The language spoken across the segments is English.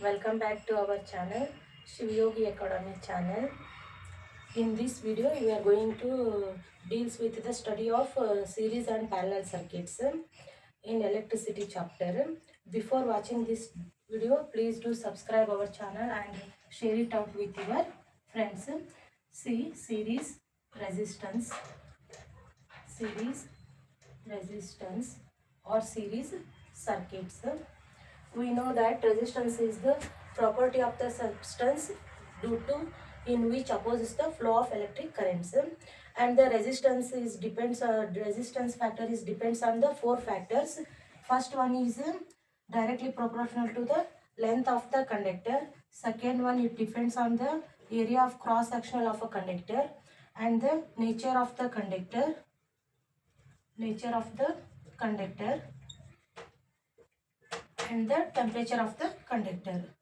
Welcome back to our channel, Shivyogi Academy channel. In this video, we are going to deals with the study of series and parallel circuits in electricity chapter. Before watching this video, please do subscribe our channel and share it out with your friends. See resistance, series resistance or series circuits. We know that resistance is the property of the substance due to in which opposes the flow of electric currents, and the resistance factor is depends on the four factors. First one is directly proportional to the length of the conductor. Second one, it depends on the area of cross sectional of a conductor and the nature of the conductor. And the temperature of the conductor.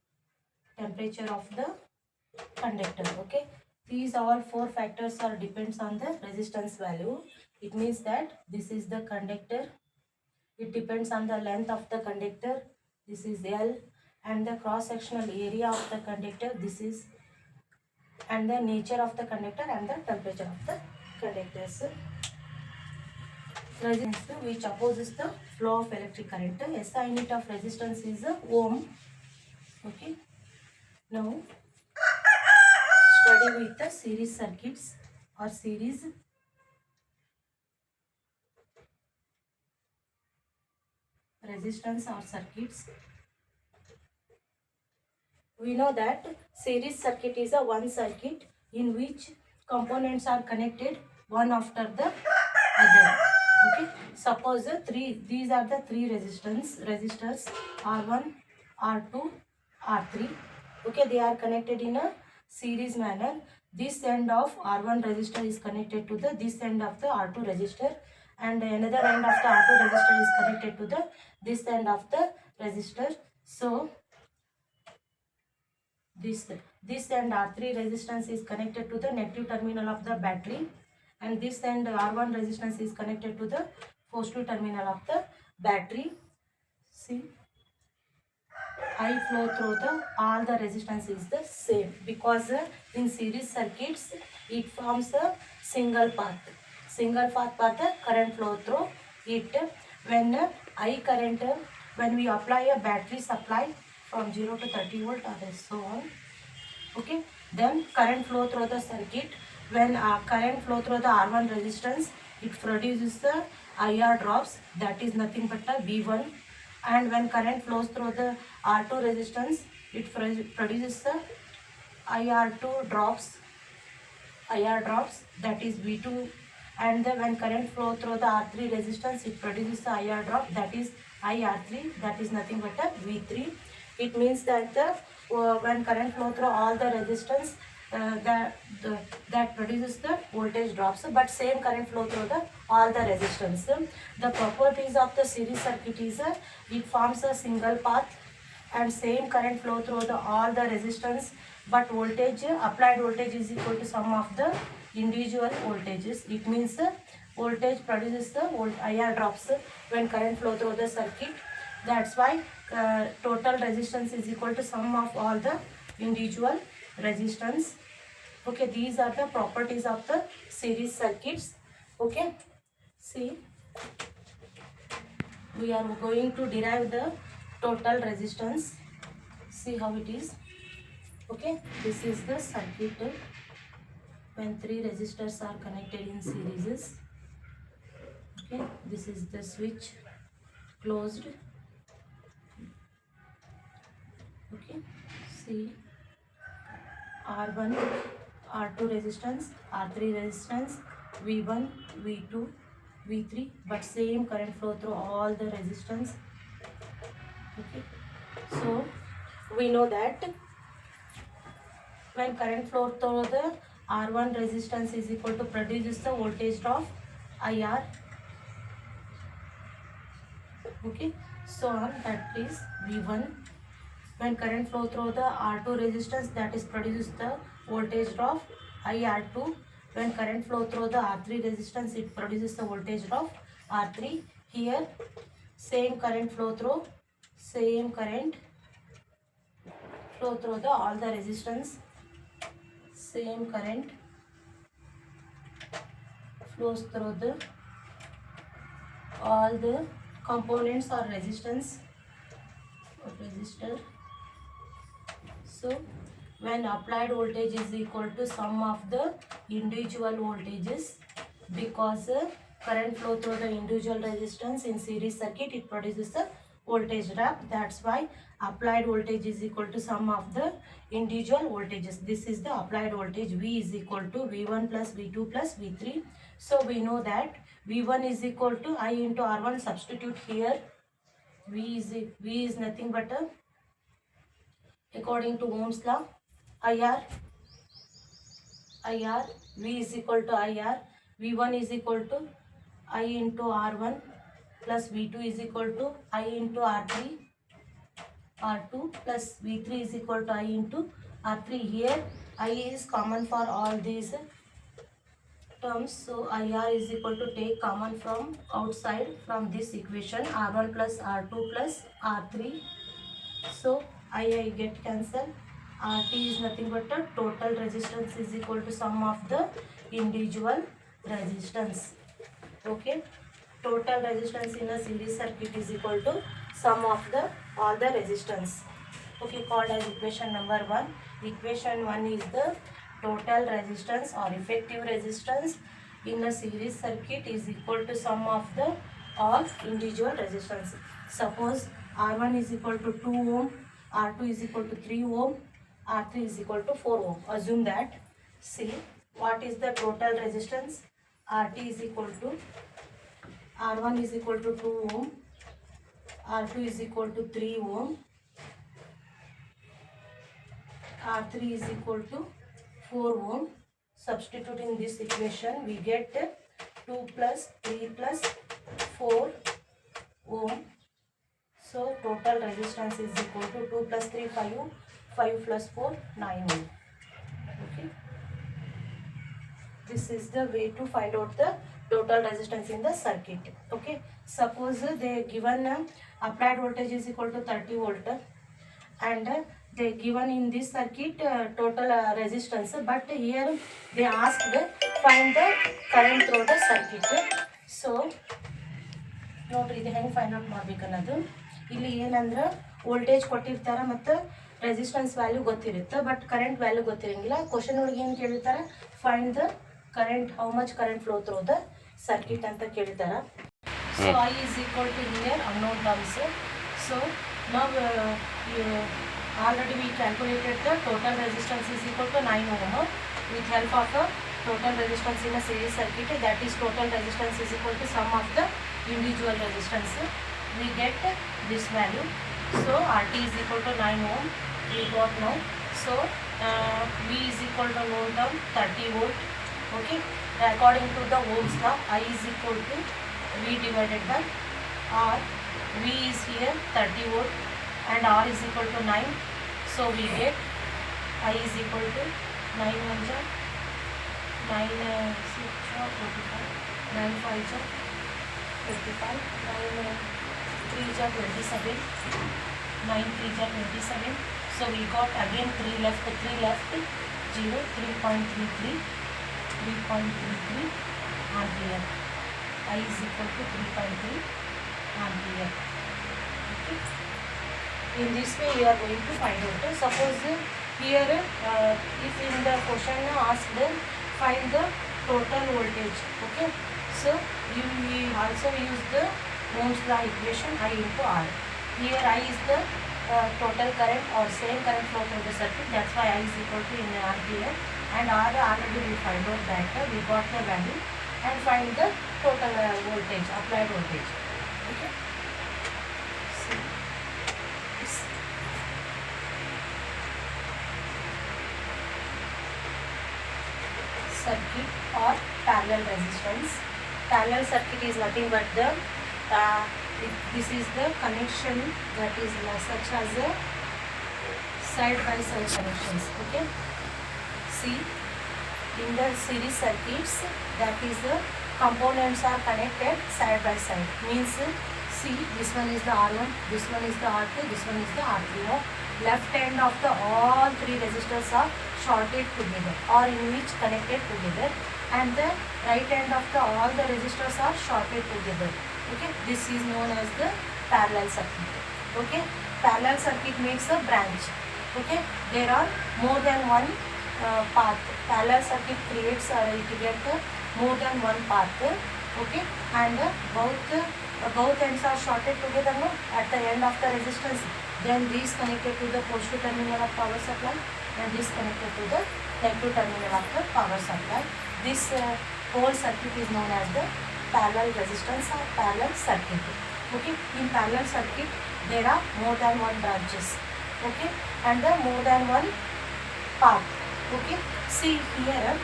Okay, these all four factors are depends on the resistance value. It means that this is the conductor, it depends on the length of the conductor, this is L, and the cross sectional area of the conductor, this is, and the nature of the conductor and the temperature of the conductors. Resistance which opposes the flow of electric current. SI unit of resistance is a ohm. Okay, now study with the series circuits or series resistance or circuits. We know that series circuit is a one circuit in which components are connected one after the other. Okay, suppose these are the three resistors R1, R2, R3. Okay, they are connected in a series manner. This end of R1 resistor is connected to the this end of the R2 resistor, and another end of the R2 resistor is connected to the this end of the resistor. So this end R3 resistance is connected to the negative terminal of the battery, and this end R1 resistance is connected to the positive terminal of the battery. See, I flow through the all the resistance is the same because in series circuits it forms a single path for the current flow through it. When I current, when we apply a battery supply from 0 to 30 volt or so on, okay, then current flow through the circuit. When current flow through the R1 resistance, it produces the IR drops, that is nothing but a V1. And when current flows through the R2 resistance, it produces the IR2 drops, that is V2. And then when current flow through the R3 resistance, it produces the IR drop, that is IR3, that is nothing but a V3. It means that when current flow through all the resistance, that produces the voltage drops, but same current flow through the all the resistance. The properties of the series circuit is it forms a single path and same current flow through the all the resistance, but voltage, applied voltage is equal to sum of the individual voltages. It means voltage produces the IR drops when current flow through the circuit. That's why total resistance is equal to sum of all the individual resistance. Okay, these are the properties of the series circuits. Okay, see, we are going to derive the total resistance. See how it is. Okay, this is the circuit when three resistors are connected in series. Okay, this is the switch closed. Okay, see, R1, R2 resistance, R3 resistance, V1, V2, V3, but same current flow through all the resistance. Okay, so we know that when current flow through the R1 resistance is equal to produces the voltage drop IR. Okay, so on, that is V1. When current flow through the R2 resistance, that is produces the voltage drop IR2. When current flow through the R3 resistance, it produces the voltage drop R3. Here same current flow through, same current flow through the all the resistance, same current flows through the all the components or resistance or resistor. So when applied voltage is equal to sum of the individual voltages, because current flow through the individual resistance in series circuit, it produces a voltage drop. That's why applied voltage is equal to sum of the individual voltages. This is the applied voltage. V is equal to V1 plus V2 plus V3. So we know that V1 is equal to I into R1. Substitute here. V is nothing but according to Ohm's law, IR, V is equal to IR, V1 is equal to I into R1 plus V2 is equal to I into R3, R2 plus V3 is equal to I into R3. Here I is common for all these terms, so IR is equal to take common from outside from this equation, R1 plus R2 plus R3. So I get cancelled. RT is nothing but the total resistance is equal to sum of the individual resistance. Okay, total resistance in a series circuit is equal to sum of the all the resistance. Okay, called as equation number 1. Equation 1 is the total resistance or effective resistance in a series circuit is equal to sum of the all individual resistance. Suppose R1 is equal to 2 ohm, R2 is equal to 3 ohm, R3 is equal to 4 ohm. Assume that. See what is the total resistance. RT is equal to R1 is equal to 2 ohm, R2 is equal to 3 ohm, R3 is equal to 4 ohm. Substituting this equation, we get 2 plus 3 plus 4 ohm. So total resistance is equal to 2 plus 3 5, 5 plus 4 9 ohm. Okay. This is the way to find out the total resistance in the circuit. Okay. Suppose they given applied voltage is equal to 30 volt and they given in this circuit total resistance, but here they asked find the current through the circuit. So ನೋಡ್ರಿ ಇದು ಹೆಂಗೆ find out ಮಾಡ್ಬೇಕನ್ನೋದು. ಇಲ್ಲಿ ಏನಂದ್ರೆ voltage ಕೊಟ್ಟಿರ್ತಾರೆ ಮತ್ತು resistance value ಗೊತ್ತಿರುತ್ತೆ, but current value ಗೊತ್ತಿರಂಗಿಲ್ಲ. Question ಒಳಗೆ ಏನು ಕೇಳಿರ್ತಾರೆ, find the current, how much current flow through the circuit ಅಂತ ಕೇಳಿರ್ತಾರೆ. So I is equal to here unknown terms. So now already we calculated the total resistance is equal to 9 ohm with help of a total resistance in a series circuit, that is total resistance is equal to sum of the individual resistance. We get this value. So RT is equal to 9 ohm we got now. So V is equal to known term 30 volt. Okay, according to the Ohm's law, I is equal to V divided by R. V is here 30 volt and R is equal to 9. So we get I is equal to 9 1 ja 9 6 ja 45, 9 5 ja 55, 9 3 ja 27, 9 3 ja 27. So we got again 3 left, 0, 3.33 ampere. I is equal to 3.3 ampere. Okay. In this way we are going to find out. Suppose here if in the question asked find the total voltage. Okay, so we also use the Ohm's law equation I into R. Here I is the total current or same current flow through the circuit, that's why I is equal to in ampere, and R already we find out that we got the value, and find the total voltage, applied voltage. Okay. Circuit or parallel resistance. Parallel circuit is nothing but the this is the connection that is such as a side by side connections. Okay, see in the series circuits, that is the components are connected side by side, means see this one is the R1, this one is the R2, this one is the R3. left end of the all three resistors are shorted together or in which connected together, and the right end of the all the resistors are shorted together. Okay, this is known as the parallel circuit. Okay, parallel circuit makes a branch. Okay, there are more than one path. Parallel circuit creates to get more than one path. Okay, and both ends are shorted together, no, at the end of the resistance. Then this connected to the positive terminal of power supply and this connected to the negative terminal of the power supply. This whole circuit is known as the parallel resistance or parallel circuit. Okay, in parallel circuit there are more than one branches. Okay, and more than one path. Okay, see here,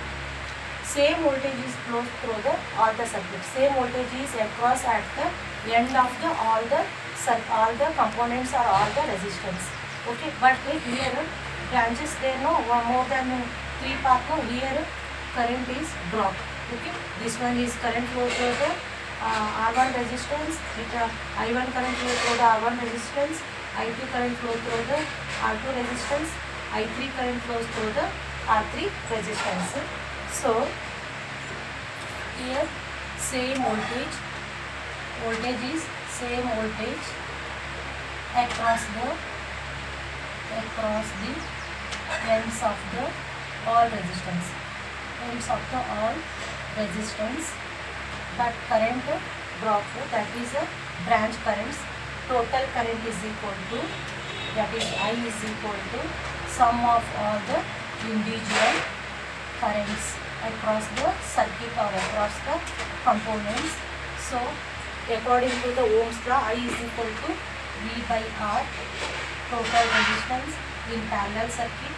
same voltage is flows through the all the circuit. Same voltage is across at the end of the all the components or all the resistance. Okay, but here branches there, no, more than three path, no, here current is dropped. Okay, this one is current flow through the R1 resistance, I1 current flow through the R1 resistance, I2 current flow through the R2 resistance, I3 current flows through the R3 resistance. So here same voltage is same voltage across the ends of the all resistance, but current drop, that is a branch currents. Total current is equal to, that is I is equal to sum of all the individual currents across the circuit or across the components. So according to the Ohm's law, I is equal to V by R, total resistance in parallel circuit,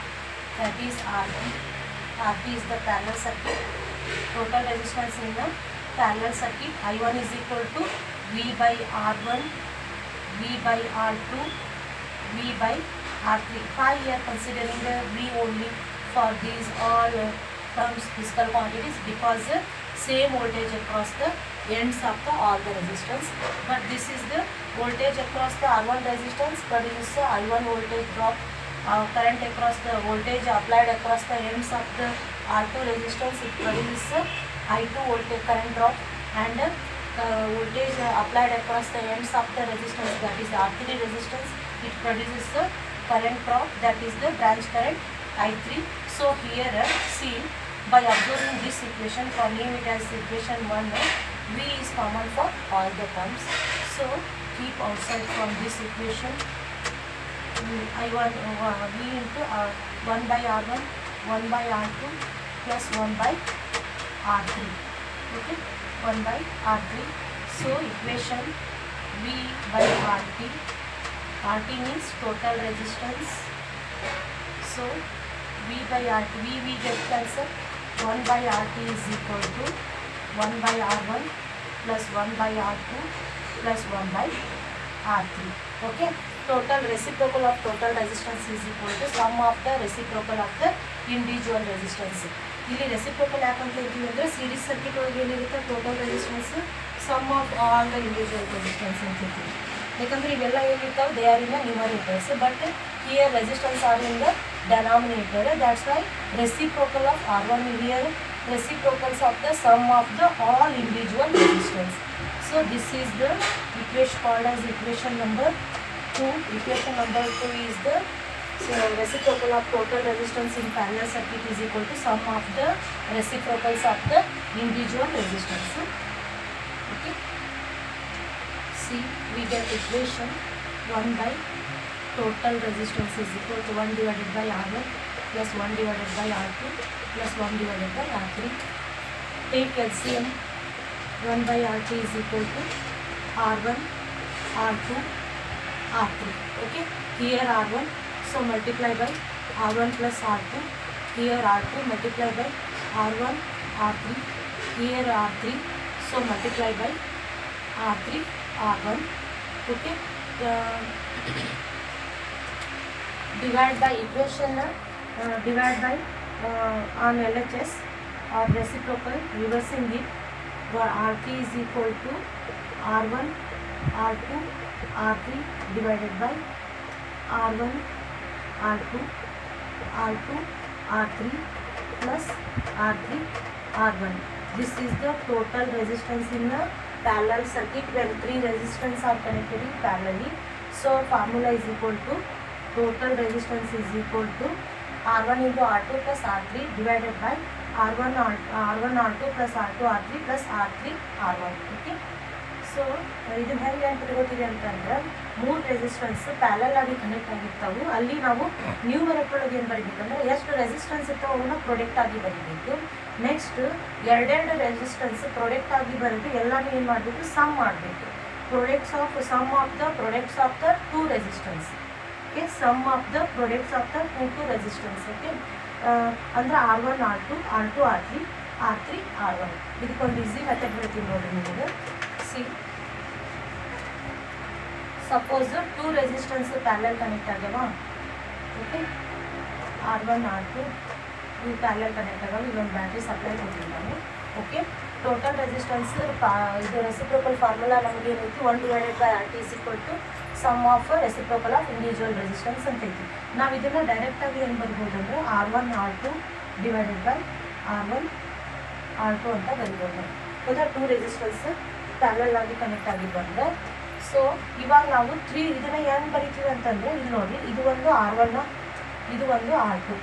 that is RP. RP is the parallel circuit. Total resistance in the parallel circuit, I1 is equal to V by R1, V by R2, V by R3. Why we are considering the V only for these all terms, physical quantities? Because same voltage across the ends of the all the resistance. But this is the voltage across the R1 resistance, produces I1 voltage drop. Current across the voltage applied across the ends of the R2 resistance, it produces I2 voltage current drop, and voltage applied across the ends of the resistance, that is R3 resistance, it produces the current drop, that is the branch current I3. So here see, by observing this equation, for name it as equation 1, V is common for all the terms. So keep outside from this equation I1 V into 1 by R1, 1 by R2 plus 1 by R3. Okay, 1 by R3. So equation V by RT. RT means total resistance. So V by RT, V get cancelled. 1 by RT is equal to 1 by R1 plus 1 by R2 plus 1 by R3. Okay, total reciprocal of total resistance is equal to sum of the reciprocal of the individual resistance. ಇಲ್ಲಿ reciprocal ಯಾಕಂತ ಹೇಳ್ತೀವಿ ಅಂದರೆ series circuit ಒಳಗೆ ಏನಿರುತ್ತೆ total resistance sum of all the individual resistance ಅಂತ ಹೇಳ್ತೀವಿ. ಯಾಕಂದರೆ ಇವೆಲ್ಲ ಏನಿರ್ತಾವೆ they are in the numerators, but here resistance are in the denominator. That's why reciprocal of R1 here, reciprocals of the sum of the all individual resistance. So this is the equation called as equation number 2. Equation number 2 is the reciprocal of total resistance in parallel circuit is equal to sum of the reciprocals of the individual resistance. Okay. See, we get equation 1 by total resistance is equal to 1 divided by R1 plus 1 divided by R2 plus 1 divided by R3. Take LCM. 1 by R3 is equal to R1, R2, R3. Okay. Here R1, so multiply by R1 plus R2. Here R2 multiply by R1, R3. Here R3, so multiply by R3, R1. Okay. Divide by equation, divide by on LHS or reciprocal, reversing it, where R3 is equal to R1, R2, R3 divided by R1, R2, R2, R3 plus R3, R1. This is the total resistance in a parallel circuit when three resistors are connected in parallelly. So formula is equal to total resistance is equal to R1 into R2 plus R3 divided by R1 R2 plus R2 R3 plus R3 R1. Okay. So ಇದನ್ನ ಹೆಂಗೆ ನೆನ್ಪಿಟ್ಕೋತೀವಿ ಅಂತಂದ್ರೆ ಮೂರು resistance parallel ಆಗಿ connect ಆಗಿರ್ತಾವೆ. ಅಲ್ಲಿ ನಾವು numerator ಏನು ಬರೀಬೇಕಂದ್ರೆ ಎಷ್ಟು resistance ಇರ್ತಾವೆ ಅವನ್ನ ಪ್ರೊಡಕ್ಟ್ ಆಗಿ ಬರೀಬೇಕು. ನೆಕ್ಸ್ಟ್ ಎರಡೆರಡು ರೆಸಿಸ್ಟೆನ್ಸ್ ಪ್ರೊಡಕ್ಟ್ ಆಗಿ ಬರೆದು ಎಲ್ಲನೂ ಏನು ಮಾಡಬೇಕು, ಸಮ್ ಮಾಡಬೇಕು. Sum of the products of the two resistance. Okay, sum of the products of the two resistance. Okay, ಅಂದ್ರೆ R1 R2 R2 R3 R3 R1. ಇದಕ್ಕೊಂದು ಈಸಿ ಮೆಥಡ್ ಹೇಳ್ತೀನಿ ನೋಡಿರಿ ನಿಮಗೆ. Suppose two resistance parallel connect ಆಗ್ಯಾವ. Okay, R1 R2 ಇವು parallel connect ಆಗ್ಯಾವ. ಇಲ್ಲೊಂದು battery supply ಕೊಡ್ತೀವಿ ನಾವು. ಓಕೆ, ಟೋಟಲ್ ರೆಸಿಸ್ಟೆನ್ಸ್ ಇದು ರೆಸಿಪ್ರೋಕಲ್ ಫಾರ್ಮುಲಾ ನಮಗೆ ಏನೈತಿ, 1/RT is equal to sum of reciprocal of individual resistance ಅಂತ ಐತಿ. ನಾವು ಇದನ್ನು ಡೈರೆಕ್ಟಾಗಿ ಏನು ಬರ್ಬೋದು ಅಂದರೆ R1 R2 divided by R1 R2 ಅಂತ ಬರಿಬೋದು. ಹೌದಾ, ಟೂ ರೆಸಿಸ್ಟೆನ್ಸ್ ಪ್ಯಾರಲಲ್ ಆಗಿ ಕನೆಕ್ಟ್ ಆಗಿ ಬಂದರೆ. ಸೊ ಇವಾಗ ನಾವು ಇದನ್ನು ಹೆಂಗೆ ಬರಿತೀವಿ ಅಂತಂದರೆ ಇಲ್ಲಿ ನೋಡಿ, ಇದು ಒಂದು R1, ಇದು ಒಂದು R2.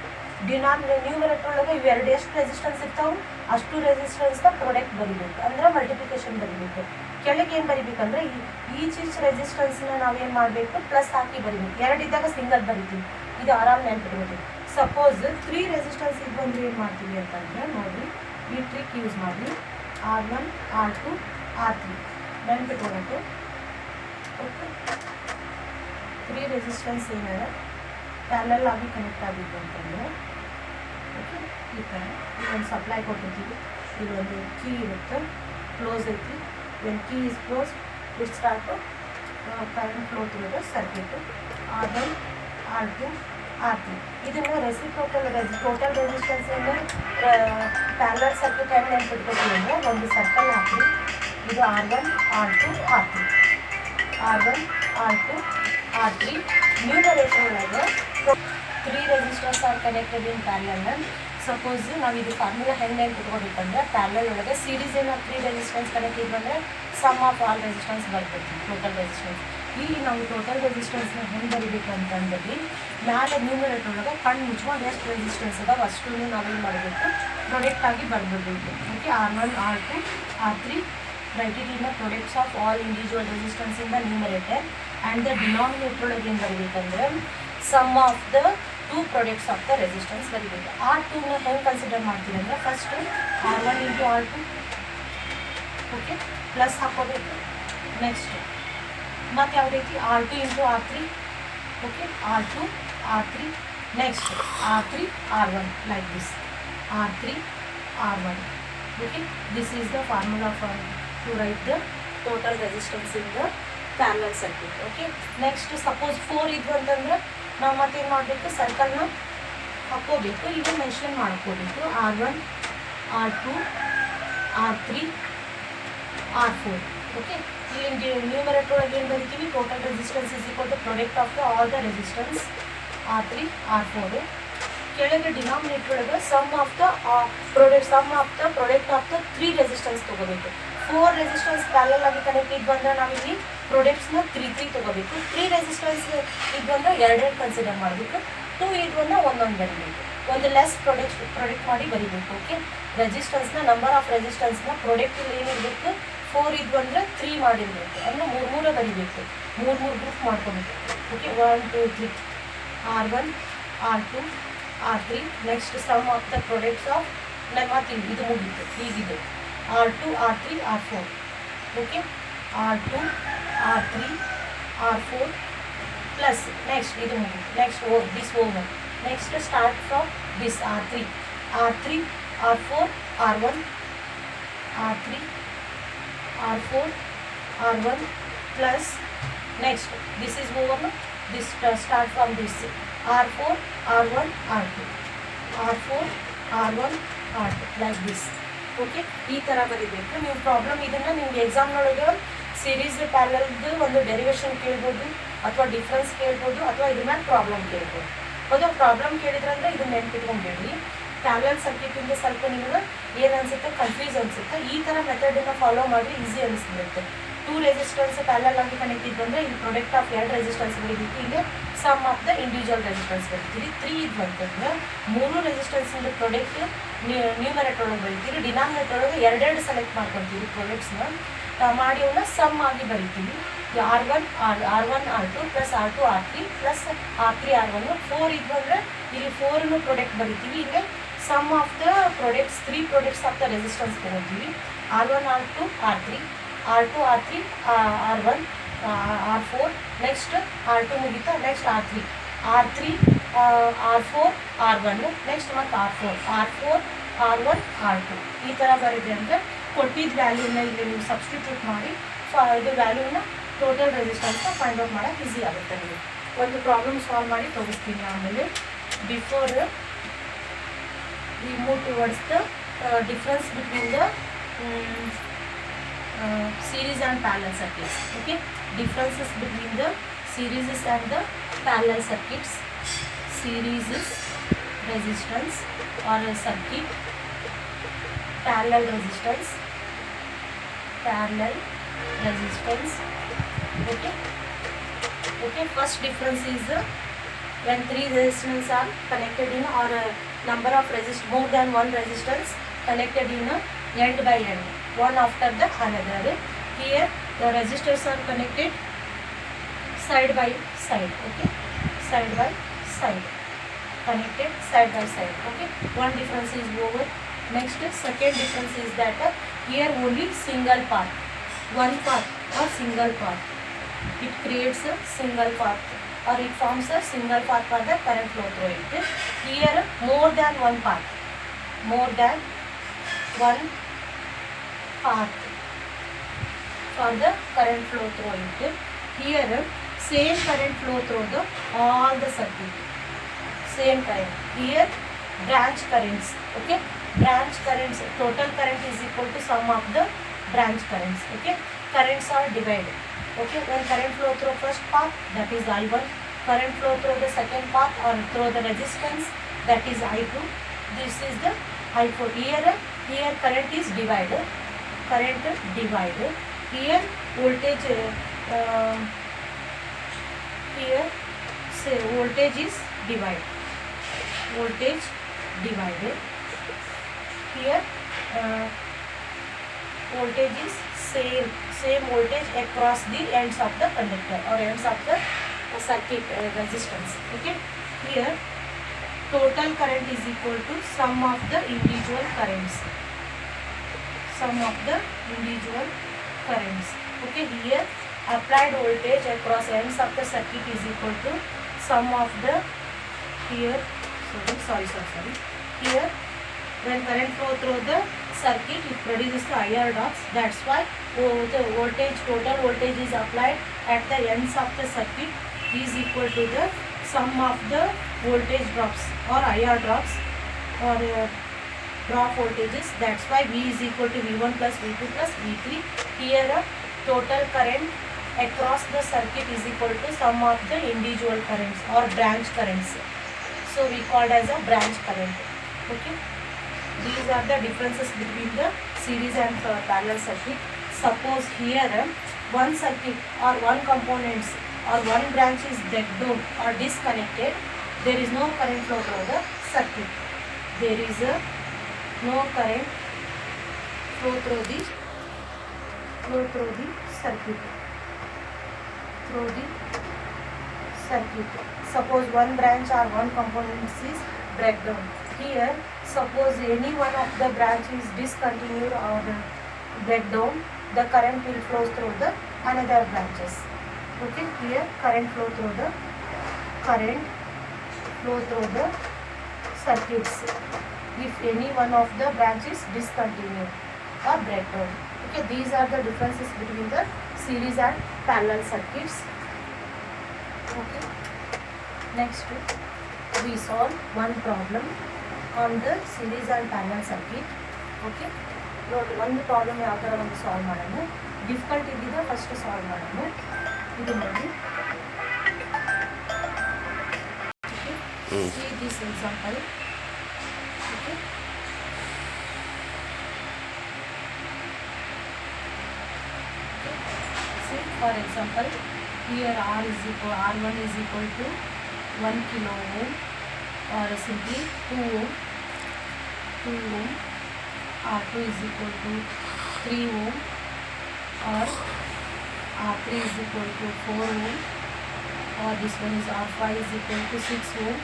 ನ್ಯೂಮರೇಟರ್ ಒಳಗೆ ಇವೆರಡು ಎಷ್ಟು ರೆಸಿಸ್ಟೆನ್ಸ್ ಇರ್ತಾವೆ ಅಷ್ಟು ರೆಸಿಸ್ಟೆನ್ಸ್ನ ಪ್ರೊಡಕ್ಟ್ ಬರಿಬೇಕು, ಅಂದ್ರೆ ಮಲ್ಟಿಪ್ಲಿಕೇಶನ್ ಬರಿಬೇಕು. ಕೆಳಗೆ ಏನು ಬರಿಬೇಕಂದ್ರೆ ಈಚ್ ರೆಸಿಸ್ಟೆನ್ಸ್ನ ನಾವೇನು ಮಾಡಬೇಕು, ಪ್ಲಸ್ ಹಾಕಿ ಬರಿಬೇಕು. ಎರಡಿದ್ದಾಗ ಸಿಂಗಲ್ ಬರಿತೀವಿ, ಇದು ಆರಾಮ್ ನೆನ್ಪಿಡ್ಬೇಕು. ಸಪೋಸ್ 3 ರೆಸಿಸ್ಟೆನ್ಸ್ ಇದು ಬಂದರೆ ಏನು ಮಾಡ್ತೀವಿ ಅಂತಂದರೆ ನೋಡಿ, ಈ ಟ್ರಿಕ್ ಯೂಸ್ ಮಾಡಿ R1 R2 R3 ನೆನ್ಪಿಟ್ಕೊಬೇಕು. ಓಕೆ, 3 ರೆಸಿಸ್ಟೆನ್ಸ್ ಏನಾರ ಪ್ಯಾರಲಲ್ ಆಗಿ ಕನೆಕ್ಟ್ ಆಗಿದ್ದು ಅಂತಂದರೆ ಓಕೆ, ಈ ಥರ ಇಲ್ಲೊಂದು ಸಪ್ಲೈ ಕೊಟ್ಟಿರ್ತೀವಿ, ಇಲ್ಲೊಂದು ಕೀ ಇರುತ್ತೆ, ಕ್ಲೋಸ್ ಐತಿ. When key is close it start current flow through the circuit. R1 R2 R3 ಇದನ್ನು ಟೋಟಲ್ ರೆಸಿಸ್ಟೆನ್ಸ್ ಅಂದರೆ ಪ್ಯಾರಲಲ್ ಸರ್ಕ್ಯೂಟ್ ಹೆಂಗೆ ನೆನ್ಪಿಟ್ಕೊತೀವಿ ಅಂದರೆ ಒಂದು ಸರ್ಕಲ್ ಹಾಕಿ, ಇದು R1 R2 R3 R1 R2 R3 numerator ಒಳಗೆ 3 resistors are connected in parallel. Suppose ನಾವು ಇದು formula ಹೆಂಗೆ ನೆನ್ಪಿಟ್ಕೊಬೇಕಂದ್ರೆ ಪ್ಯಾರಲಲ್ ಒಳಗೆ ಸೀರೀಸ್ ಏನಾದ್ರು 3 ರೆಸಿಸ್ಟೆನ್ಸ್ ಕನೆಕ್ಟ್ ಇದ್ದರೆ ಸಮ್ ಆಫ್ ಆಲ್ ರೆಸಿಸ್ಟೆನ್ಸ್ ಬರ್ಬೇಕು, ಟೋಟಲ್ ರೆಸಿಸ್ಟೆನ್ಸ್. ಇಲ್ಲಿ ನಾವು ಟೋಟಲ್ ರೆಸಿಸ್ಟೆನ್ಸ್ನ ಹೆಂಗೆ ಬರೀಬೇಕು ಅಂತಂದ್ರೆ ಮ್ಯಾಲೆ ನ್ಯೂಮರೇಟರ್ ಒಳಗೆ ಕಣ್ಣು ಮುಚ್ಕೊಂಡು ಎಷ್ಟು ರೆಸಿಸ್ಟೆನ್ಸ್ ಅದಾವೆ ಅಷ್ಟನ್ನು ನಾವೇನು ಮಾಡಬೇಕು, ಪ್ರೊಡಕ್ಟ್ ಆಗಿ ಬರ್ಬಿಡ್ಬೇಕು. Okay, R1 R2 R3 write it in the products of all individual resistance in the numerator, and the denominator ಒಳಗೆ ಏನು ಬರೀಬೇಕಂದ್ರೆ sum of the two products of the resistance ಬರೀಬೇಕು. R2ನ ಹೆಂಗೆ ಕನ್ಸಿಡರ್ ಮಾಡ್ತೀವಿ ಅಂದರೆ first R1 into R2 okay plus ಹಾಕೋಬೇಕು. Next ಮತ್ತು ಯಾವುದೈತಿ R2 into R3 okay, R2 R3 next R3 R1 like this, R3 R1. okay, this is the formula for to write the total resistance in the parallel circuit. okay, next suppose 4 ಇದ್ವು ಅಂತಂದ್ರೆ ನಾವು ಮತ್ತೆ ಏನು ಮಾಡಬೇಕು, ಸರ್ಕಲ್ನ ಹಾಕೋಬೇಕು, ಇದು mention ಮಾಡ್ಕೋಬೇಕು. R1 R2 R3 R4 okay. ಇಲ್ಲಿ ನ್ಯೂಮರೇಟರ್ ಒಳಗೆ ಏನು ಬರಿತೀವಿ, total resistance is equal to product of the all the resistance R3 R4. ಕೆಳಗೆ ಡಿನಾಮಿನೇಟರ್ ಒಳಗೆ sum of the product of the 3 resistance ತೊಗೋಬೇಕು. 4 ರೆಸಿಸ್ಟೆನ್ಸ್ ಪ್ಯಾರಲಲ್ ಆಗಿ ಕನೆಕ್ಟ್ ಇದ್ದು ಬಂದರೆ ನಾವಿಲ್ಲಿ ಪ್ರಾಡಕ್ಟ್ಸ್ನ 3 ತೊಗೋಬೇಕು. 3 ರೆಸಿಸ್ಟೆನ್ಸ್ ಇದು ಬಂದರೆ 2 ಕನ್ಸಿಡರ್ ಮಾಡಬೇಕು. 2 ಇದು ಬಂದರೆ ಒಂದೊಂದು ಬರೀಬೇಕು, ಒಂದು ಲೆಸ್ ಪ್ರಾಡಕ್ಟ್ ಮಾಡಿ ಬರೀಬೇಕು. ಓಕೆ, ರೆಸಿಸ್ಟೆನ್ಸ್ನ ನಂಬರ್ ಆಫ್ ರೆಸಿಸ್ಟೆನ್ಸ್ನ ಪ್ರಾಡಕ್ಟಲ್ಲಿ ಏನಿರಬೇಕು, 4 ಇದು ಬಂದರೆ 3 ಮಾಡಿರಬೇಕು, ಅಂದರೆ 3 ಬರೀಬೇಕು, 3 ಗ್ರೂಪ್ ಮಾಡ್ಕೋಬೇಕು. Okay, 1 2 3 R1 R2 R3 next sum of the products of ಮತ್ತು ಇದು ಮುಗಿತು ಹೀಗಿದೆ R2 R3 R4 okay, R2 R3 R4 plus next ಇದು ಮುಗಿತು. Next this over next start from this R3 R4 R1 R3 R4 R1 plus next this is over, this start from this R4 R1 R2 R4 R1 R2 like this. Okay, ಈ ಥರ ಬರೀಬೇಕು ನೀವು. Problem ಇದನ್ನು ನಿಮ್ಗೆ ಎಕ್ಸಾಮ್ನೊಳಗೆ series ಪ್ಯಾರಲಲ್ದು ಒಂದು derivation ಕೇಳ್ಬೋದು, ಅಥವಾ difference ಕೇಳ್ಬೋದು, ಅಥವಾ ಇದ್ರ ಮೇಲೆ ಪ್ರಾಬ್ಲಮ್ ಕೇಳ್ಬೋದು. ಅದು ಪ್ರಾಬ್ಲಮ್ ಕೇಳಿದ್ರಂದ್ರೆ ಇದನ್ನ ನೆನ್ಪಿಟ್ಕೊಂಡ್ಬಿಡ್ರಿ. ಪ್ಯಾರಲಲ್ ಸರ್ಕ್ಯೂಟಿಂದ ಸ್ವಲ್ಪ ನಿಮ್ಗೆ ಏನು ಅನ್ಸುತ್ತೆ, ಕನ್ಫ್ಯೂಸ್ ಅನ್ಸುತ್ತೆ. ಈ ಥರ ಮೆಥಡನ್ನು ಫಾಲೋ ಮಾಡಿದ್ರೆ ಈಸಿ ಅನಿಸ್ಬಿಡುತ್ತೆ. 2 ರೆಸಿಸ್ಟೆನ್ಸ್ ಪ್ಯಾರಲಲ್ ಆಗಿ ಕನೆಕ್ಟ್ ಇದ್ದಂದ್ರೆ ಇಲ್ಲಿ ಪ್ರಾಡಕ್ಟ್ ಆಫ್ 2 ರೆಸಿಸ್ಟೆನ್ಸ್ ಬರೀಬೇಕು. ಇಲ್ಲಿ sum of the individual resistance ಬರೀತೀರಿ. 3 ಇದು ಬಂತಂದ್ರೆ 3 ರೆಸಿಸ್ಟೆನ್ಸ್ ಇಂದ ಪ್ರಾಡಕ್ಟ್ ನ್ಯೂಮರೇಟರ್ ಒಳಗೆ ಬರೀತೀರಿ. ಡಿನಾಮಿನೇಟರ್ ಒಳಗೆ 2 ಸೆಲೆಕ್ಟ್ ಮಾಡ್ಕೊತೀವಿ ಪ್ರಾಡಕ್ಟ್ಸ್ನ ಮಾಡಿ ಅವನ್ನ ಸಮ್ ಆಗಿ ಬರಿತೀವಿ. R1 R2 plus R2 R3 plus R3 R1 4 ಇದು ಅಂದರೆ ಇಲ್ಲಿ 4 ಪ್ರಾಡಕ್ಟ್ ಬರಿತೀವಿ. ಇಲ್ಲಿ sum of the products 3 products of the resistance ತಗೊಳ್ತೀವಿ. R1 R2 R3 R2 R3 R1 R4 next R2 ಮುಗಿತಾ next R3 R4 R1 next ಮತ್ತು R4 R1 R2 ಈ ಥರ ಬರಿದೆ ಅಂದರೆ ಕೊಟ್ಟಿದ್ದ ವ್ಯಾಲ್ಯೂನ ಇಲ್ಲಿ ನೀವು ಸಬ್ಸ್ಟಿಟ್ಯೂಟ್ ಮಾಡಿ ಇದು ವ್ಯಾಲ್ಯೂನ ಟೋಟಲ್ ರೆಸಿಸ್ಟೆನ್ಸ್ನ ಫೈಂಡ್ ಔಟ್ ಮಾಡೋಕ್ಕೆ ಈಸಿ ಆಗುತ್ತೆ. ನೀವು ಒಂದು ಪ್ರಾಬ್ಲಮ್ ಸಾಲ್ವ್ ಮಾಡಿ ತೋರಿಸ್ತೀನಿ. ಆಮೇಲೆ before we move towards the difference between the series and parallel circuits. Okay, differences between the series and the parallel circuits. Series is resistance or a circuit, parallel resistance. Okay, first difference is when 3 resistors are connected in or a number of more than one resistance connected in a end by end, one after the another. Here the resistors are connected side by side. Okay, side by side, connected side by side. Okay, one difference is over. Next, second difference is that here only single path, one path or single path. It creates a single path or it forms a single path for the current flow through it. Here more than one path for the current flow through it. Here same current flow through the all the circuit, same current. Here branch currents. Okay, branch currents, total current is equal to sum of the branch currents. Okay, currents are divided. Okay, when current flow through first path, that is I1, current flow through the second path or through the resistance, that is I2, this is the I4. Here current is divided, here voltage here say voltage is divided, here voltage is same voltage across the ends of the conductor or ends of the circuit resistance. Okay, here total current is equal to sum of the individual currents, Okay, here applied voltage across ends of the circuit is equal to sum of the here when current flow through the circuit, it produces the IR drops. That's why the total voltage is applied at the ends of the circuit is equal to the sum of the voltage drops or IR drops or drop voltages. That's why V is equal to V1 plus V2 plus V3. Here total current across the circuit is equal to sum of the individual currents or branch currents. So we called as a branch current. Okay, these are the differences between the series and parallel circuit. Suppose here one circuit or one components or one branch is breakdown or disconnected, there is no current flow through the circuit. There is no current flow through the circuit. Suppose one branch or one component is breakdown. Here suppose any one of the branch is discontinued or breakdown, the current will flow through the another branches. Okay, here current flow through the circuits if any one of the branches discontinued or breakdown. Okay, these are the differences between the series and parallel circuits. Okay, next we solve one problem on the series and parallel circuit. Okay, ನೋಡಿ ಒಂದು problem ಯಾವ ಥರ ಒಂದು solve ಮಾಡೋಣ. Difficult ಇದ್ದಿದ್ದು first solve ಮಾಡೋಣ. ಇದು ನೋಡಿ See this example. Okay. See, for example, here R1 is equal to 1 kilo ohm, or simply 2 ohm. 2 ohm. R2 is equal to 3 ohm, or R3 is equal to 4 ohm, or this one is R5 is equal to 6 ohm.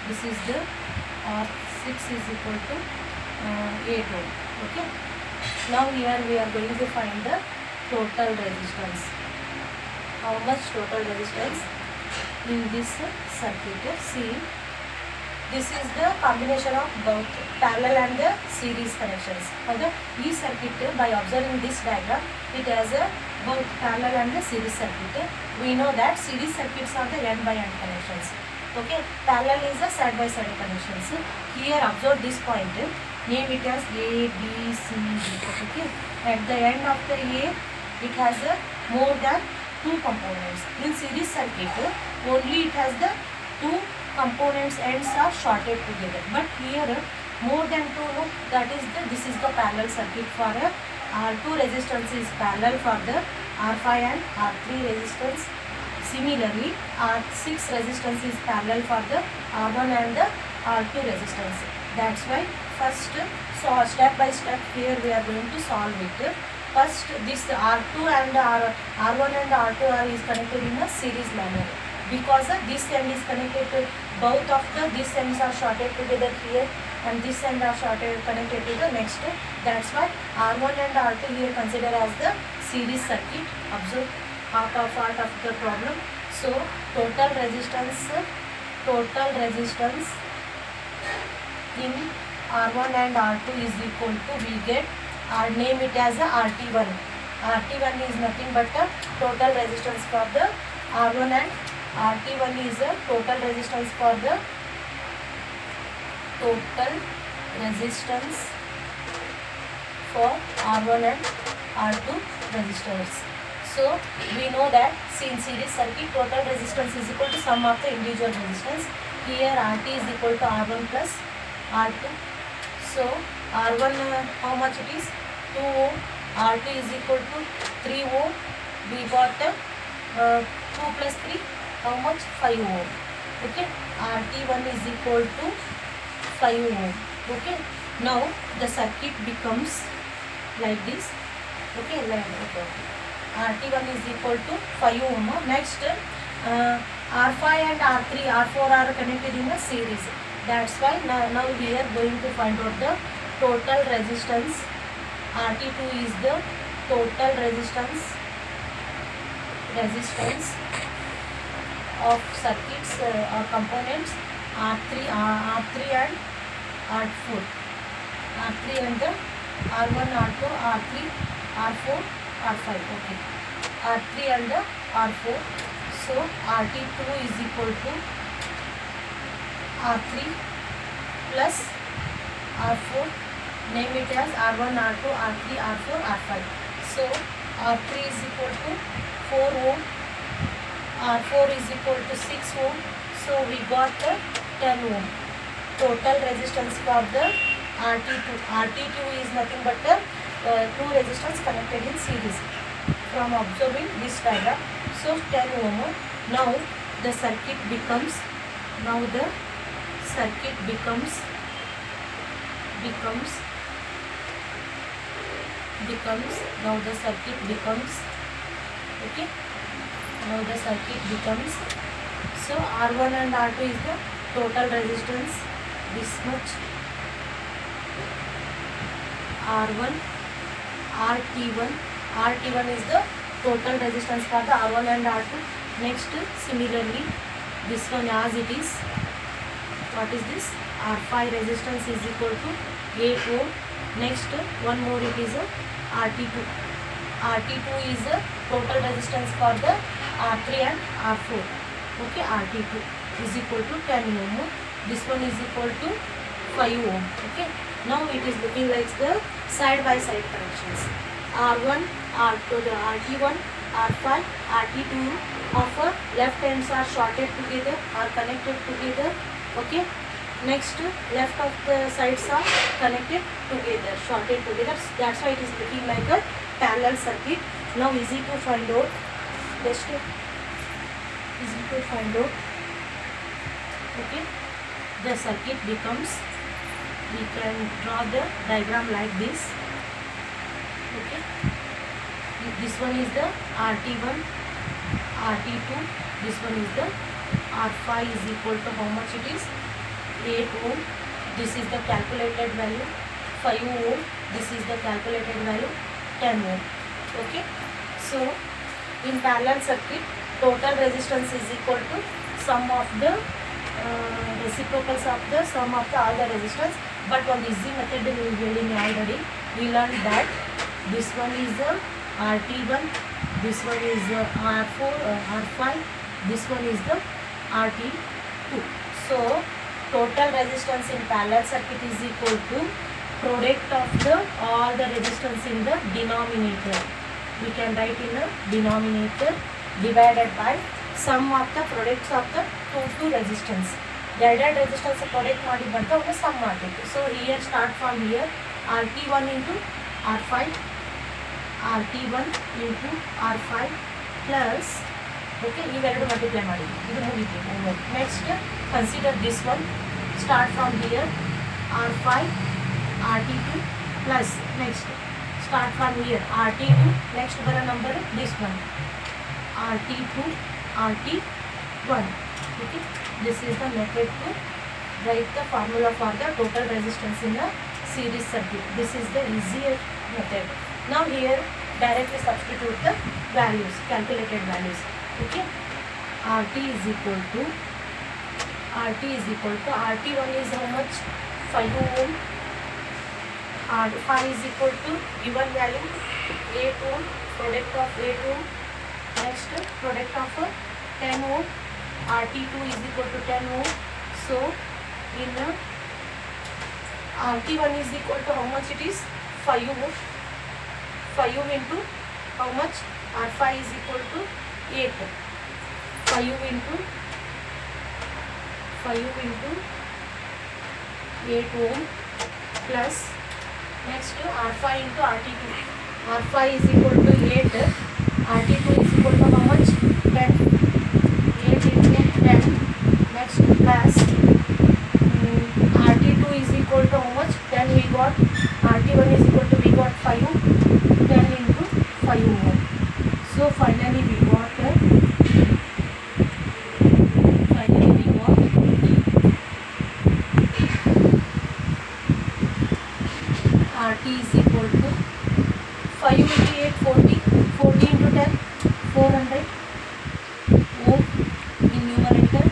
This is the R6 is equal to 8 ohm. Okay. Now here we are going to find the total resistance. How much total resistance in this circuit? See, this is the combination of both parallel and the series connections. Okay. This circuit, by observing this diagram, it has a both parallel and the series circuit. We know that series circuits are the N by N connections. Okay. Parallel is the side by side connections. Here observe this point. Name it as A, B, C, D. Okay. At the end of the A, it has a more than 2 components. In series circuit, only it has the 2 components ends are shorted together. But here more than 2, no, that is this is the parallel circuit. For R2 resistance is parallel for the R5 and R3 resistance. Similarly, R6 resistance is parallel for the R1 and the R2 resistance. That's why first, so step by step here we are going to solve it. First, this R2 and R1 and R2 is connected in a series manner. Because this end is connected to both of these ends are shorted together here, and this end are connected to the next. That's why R1 and R2 here consider as the series circuit. Observe part of the problem. So total resistance in R1 and R2 is equal to, we get, name it as a RT1. RT1 is nothing but the total resistance for the R1, and RT1 is the total resistance for the R1 and R2 resistors. So we know that in series circuit, total resistance is equal to sum of the individual resistance. Here RT is equal to R1 plus R2. So R1 how much it is? 2 ohm. R2 is equal to 3 ohm. We got 2 plus 3, how much? 5 ohm. Okay. RT1 is equal to 5 ohm. Okay. Now the circuit becomes like this. Okay. RT1 is equal to 5 ohm. Next, R5 and R4 are connected in a series. That's why now we are going to find out the total resistance. RT2 is the total resistance of circuits or components R3 and R4. R3 and the R1, R2, R3, R4, R5. Okay. R3 and the R4. So RT2 is equal to R3 plus R4. Name it as R1, R2, R3, R4, R5. So R3 is equal to 4 ohm. R4 is equal to 6 ohm. So we got 10 ohm. Total resistance for the RT2. RT2 is nothing but the 2 resistors connected in series. From observing this diagram, so 10 ohm. Now the circuit becomes okay. Now the circuit becomes, so R1 and R2 is the total resistance, this much. R1, RT1 is the total resistance for the R1 and R2. Next, similarly, this one as it is, what is this? R5 resistance is equal to 8 ohm. Next, one more, it is a RT2. RT2 is the total resistance for the R3 and R4. Okay, RT2 is equal to 10 ohm. This one is equal to 5 ohm. Okay. Now it is looking like the side by side connections. R1, R2, the RT1, R5, RT2 of left ends are shorted together, are connected together. Okay. Next, left of the sides are connected together, shorted together. That's why it is looking like a parallel circuit. Now easy to find out. Just easy to find out. Okay. The circuit becomes, we can draw the diagram like this. Okay. This one is the RT1, RT2. This one is the R5 is equal to how much it is? 8 ohm. This is the calculated value. 5 ohm. This is the calculated value. 10 ohm. Okay. So in parallel circuit, total resistance is equal to sum of the reciprocals of the sum of the all the resistance. But on the easy method we will already we learned that this one is the RT1, this one is the R4, R5, this one is the RT2. So total resistance in parallel circuit is equal to product of the all the resistance in the denominator. We can write in a denominator divided by sum of the products of the two resistance. Divided resistance product ಮಾಡಿ ಬಂತ ಅವನ್ನ sum ಮಾಡಬೇಕು. So here start from here RT1 into R5, RT1 into R5 plus, okay, ಇವೆರಡು multiply ಮಾಡಿ ಇದು ಮುಗಿತು. Next consider this one, start from here R5, RT2 plus, next start from here RT2, next ಬರೋ number this one RT2, RT1. Okay, this is the method to write the formula for the total resistance in a series circuit. This is the easier method. Now here directly substitute the values, calculated values. Okay, RT is equal to RT1 is how much? 5 ohm. R5 is equal to given value 8 ohm, product of 8 ohm. Next product of 10 ohm. RT2 is equal to 10 ohm. So in RT1 is equal to how much it is? 5 ohm. 5 ohm into how much? R5 is equal to 8. 5 into 8 ohm plus, next R5 into RT2. R5 is equal to 8. RT2 is equal to how much? 10. 8 into 10. Next plus RT2 is equal to how much? 10 we got. RT1 is equal to we got 5. 10 into 5 ohm. So finally we got RT is equal to 5 into 8, 40. 40 into 10, 400 ohm in numerator.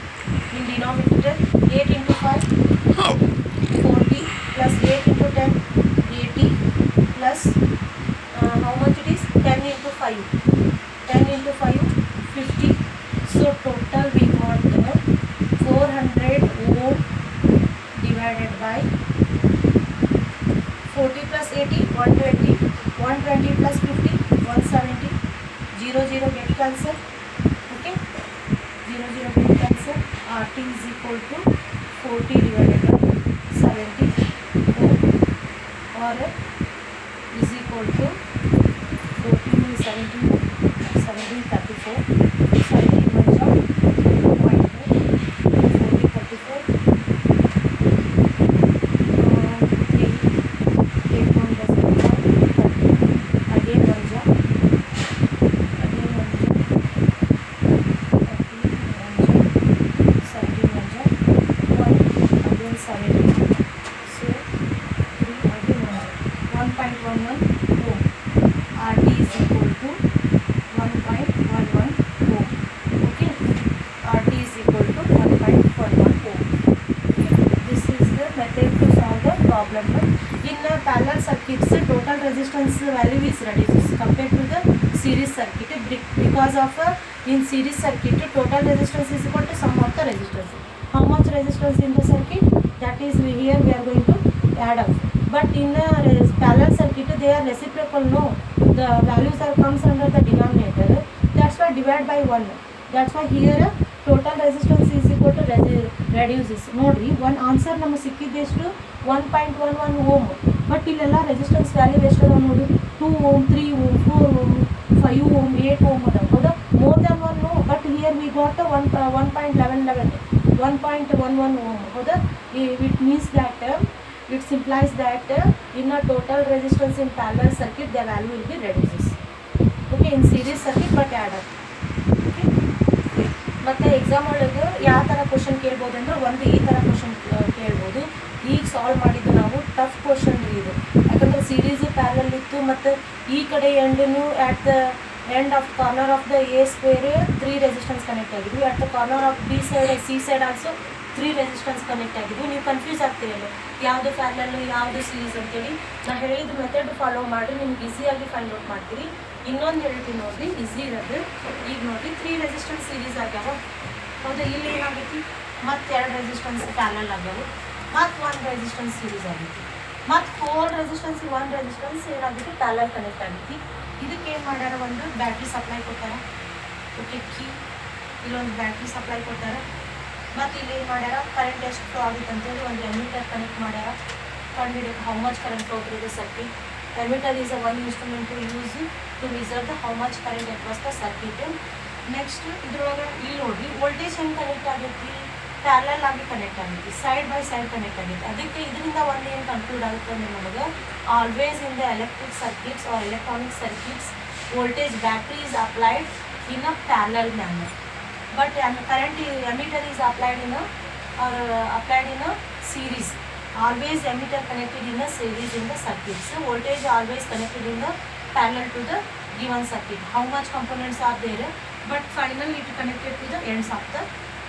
In denominator, 8 into 5, 40 plus 8 into 10, 80 plus how much it is? 10 into 5. 10 into 5, 50. So total we got 400 ohm divided by 40 plus 80, 120. 120 plus 50, 170. 0, 0 get cancel. Okay, 0, 0 get cancel. RT is equal to 40 divided by 70 or is equal to 14 is 17, 17 34, 17 1 jump, 0.4, 40 34, 8 1 doesn't count, 30, again 1 jump, again 1 jump, 30, 1 jump, 17 1 jump, 1, again 17, so 3, again 1 jump, 1.11 ohm. RT is equal to 1.11 ohm. Okay, RT is equal to 1.11 ohm. Okay. This is the method to solve the problem. In parallel circuits, total resistance value is reduced compared to the series circuit because of in series circuit total resistance is equal to sum of the resistance. How much resistance in the circuit? That is here we are going to add up. But in a parallel circuit they are reciprocal. No, the values are comes under the denominator. That's why divide by 1. That's why here total resistance is equal equal to reduces. ನೋಡ್ರಿ ಒಂದು answer ನಮಗೆ ಸಿಕ್ಕಿದ್ದು ಎಷ್ಟು 1.11 ohm. But ಇಲ್ಲೆಲ್ಲ resistance value ಎಷ್ಟು ಅದಾವ ನೋಡಿ, 2 ohm, 3 ohm, 4 ohm, 5 ohm, 8 ohm ಅದಾವ. ಹೌದಾ, more than 1 ohm. But here we got 1.11 ohm. ಹೌದಾ, it means that it implies that in a total resistance in parallel circuit the value will be reduces. Okay, in series circuit but add up. Okay, ಮತ್ತೆ exam ಒಳಗೆ ಯಾವ ಥರ question ಕೇಳ್ಬೋದು ಅಂದ್ರೆ ಒಂದು ಈ ಥರ ಕ್ವಶನ್ ಕೇಳ್ಬೋದು. ಈಗ ಸಾಲ್ವ್ ಮಾಡಿದ್ದು ನಾವು ಟಫ್ ಕ್ವಶನ್ ಇದು, ಯಾಕಂದರೆ ಸೀರೀಸು ಪ್ಯಾರಲ್ ಇತ್ತು ಮತ್ತು ಈ ಕಡೆ ಎಂಡನ್ನು at the end of corner of the A square 3 resistance connect ಆಗಿದ್ವಿ. At the corner of B side C side also 3 resistance connect ಆಗಿದ್ವು. ನೀವು ಕನ್ಫ್ಯೂಸ್ ಆಗ್ತೀರಲ್ಲ ಯಾವುದು ಪ್ಯಾರಲಲ್ ಯಾವುದು ಸೀರೀಸ್ ಅಂತೇಳಿ. ನಾನು ಹೇಳಿದ ಮೆಥಡ್ ಫಾಲೋ ಮಾಡಿ ನಿಮ್ಗೆ ಈಸಿಯಾಗಿ ಫೈಂಡ್ ಔಟ್ ಮಾಡ್ತೀರಿ. ಇನ್ನೊಂದು ಹೇಳ್ತೀನಿ ನೋಡಿರಿ, ಈಸಿ ಇರೋದು. ಈಗ ನೋಡಿರಿ 3 ರೆಸಿಸ್ಟೆನ್ಸ್ ಸೀರೀಸ್ ಆಗ್ಯಾವ. ಹೌದಾ, ಇಲ್ಲಿ ಏನಾಗೈತಿ ಮತ್ತು 2 ರೆಸಿಸ್ಟೆನ್ಸ್ ಪ್ಯಾರಲಲ್ ಆಗ್ಯಾವ, ಮತ್ತು 1 ರೆಸಿಸ್ಟೆನ್ಸ್ ಸೀರೀಸ್ ಆಗೈತಿ, ಮತ್ತು 4 ರೆಸಿಸ್ಟೆನ್ಸ್ 1 ರೆಸಿಸ್ಟೆನ್ಸ್ ಏನಾಗೈತಿ ಪ್ಯಾರಲಲ್ ಕನೆಕ್ಟ್ ಆಗೈತಿ. ಇದಕ್ಕೆ ಏನು ಮಾಡ್ಯಾರ, ಒಂದು ಬ್ಯಾಟ್ರಿ ಸಪ್ಲೈ ಕೊಟ್ಟಾರ. ಓಕೆ, ಇಲ್ಲೊಂದು ಬ್ಯಾಟ್ರಿ ಸಪ್ಲೈ ಕೊಟ್ಟಾರ. ಮತ್ತು ಇಲ್ಲಿ ಏನು ಮಾಡ್ಯಾರ, ಕರೆಂಟ್ ಎಷ್ಟು ಫ್ಲೋ ಆಗುತ್ತೆ ಅಂತೇಳಿ ಒಂದು ಎಮಿಟರ್ ಕನೆಕ್ಟ್ ಮಾಡ್ಯಾರ. ಕಂಡುಹಿಡಿಯೋಕೆ how much current flow through the circuit. Ammeter is a one instrument to use to measure the how much current across the circuit. Next ಇದ್ರೊಳಗೆ ಇಲ್ಲಿ ನೋಡಿರಿ ವೋಲ್ಟೇಜ್ ಹೆಂಗೆ ಕನೆಕ್ಟ್ ಆಗೈತಿ, ಪ್ಯಾರಲಲ್ ಆಗಿ ಕನೆಕ್ಟ್ ಆಗೈತಿ, ಸೈಡ್ ಬೈ ಸೈಡ್ ಕನೆಕ್ಟ್ ಆಗೈತಿ. ಅದಕ್ಕೆ ಇದರಿಂದ ಒಂದು ಏನು ಕನ್ಕ್ಲೂಡ್ ಆಗುತ್ತೆ ಅಂದರೆ ನಮಗೆ always in the electric circuits or electronic circuits voltage battery is applied in a parallel manner. But current emitter is applied in a series. Always emitter connected in a series in the circuit. So voltage always connected in the parallel to the given circuit. How much components are there? But finally it connected to the ends of the